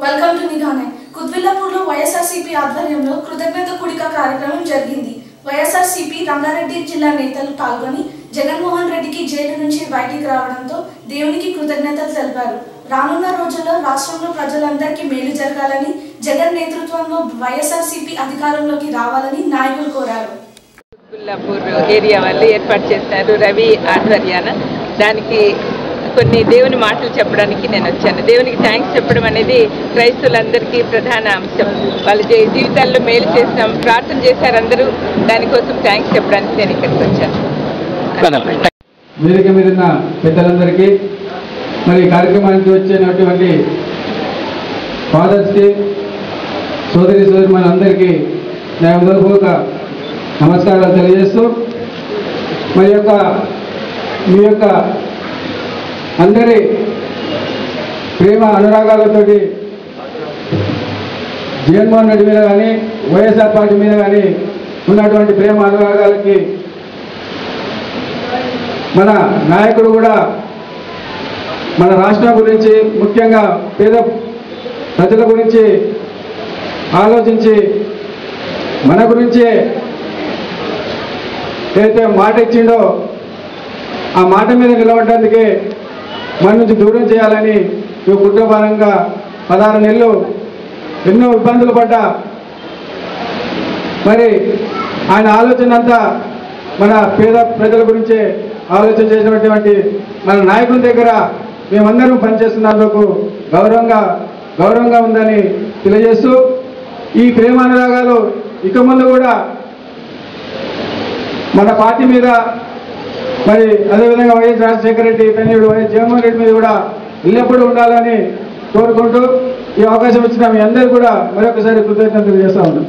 Welcome to నిగానే. కుత్బుల్లాపూర్లో వైఎస్ఆర్సీపీ ఆధ్వర్యంలో కృతజ్ఞత కూడిక కార్యక్రమం జరిగింది. వైఎస్ఆర్సీపీ రంగారెడ్డి జిల్లా నేతలు పాల్గొని జగన్మోహన్ రెడ్డికి జైలు నుంచి బయటికి రావడంతో దేవునికి కృతజ్ఞతలు తెలిపారు. రానున్న రోజుల్లో రాష్ట్రంలో ప్రజలందరికీ మేలు జరగాలని, జగన్ నేతృత్వంలో వైఎస్ఆర్సీపీ అధికారంలోకి రావాలని నాయకులు కోరారు. కుత్బుల్లాపూర్ ఏరియా వాళ్ళు ఏర్పాటు చేశారు రవి ఆధ్వర్యాన. దానికి కొన్ని దేవుని మాటలు చెప్పడానికి నేను వచ్చాను. దేవునికి థ్యాంక్స్ చెప్పడం అనేది క్రైస్తవులందరికీ ప్రధాన అంశం. వాళ్ళ జీవితాల్లో మేలు చేస్తాం, ప్రార్థన చేశారు అందరూ. దానికోసం థ్యాంక్స్ చెప్పడానికి నేను ఇక్కడికి వచ్చాను. వేదిక మీద ఉన్న పెద్దలందరికీ, మరి కార్యక్రమానికి వచ్చినటువంటి ఫాదర్స్కి, సోదరి సోదరిమణులందరికీ నా హృదయపూర్వక నమస్కారాలు తెలియజేస్తూ, మీ యొక్క అందరి ప్రేమ అనురాగాలతోటి జగన్మోహన్ రెడ్డి మీద కానీ వైఎస్ఆర్ పార్టీ మీద కానీ ఉన్నటువంటి ప్రేమ అనురాగాలకి మన నాయకుడు కూడా మన రాష్ట్రం గురించి, ముఖ్యంగా పేద ప్రజల గురించి ఆలోచించి మన గురించే ఏదైతే మాట ఇచ్చిండో ఆ మాట మీద నిలబడడానికి మన నుంచి దూరం చేయాలని ఈ కుటుంబపరంగా 16 నెలలు ఎన్నో ఇబ్బందులు పడ్డా, మరి ఆయన ఆలోచన అంతా మన పేద ప్రజల గురించే ఆలోచన చేసినటువంటి మన నాయకుల దగ్గర మేమందరం పనిచేస్తున్నందుకు గౌరవంగా ఉందని తెలియజేస్తూ, ఈ ప్రేమానురాగాలు ఇక ముందు కూడా మన పార్టీ మీద, మరి అదేవిధంగా వైఎస్ రాజశేఖర రెడ్డి తనయుడు వైఎస్ జగన్మోహన్ రెడ్డి మీద కూడా ఎల్లప్పుడూ ఉండాలని కోరుకుంటూ ఈ అవకాశం ఇచ్చిన మీ అందరూ కూడా మరొకసారి కృతజ్ఞతలు చేస్తూ ఉంటాం.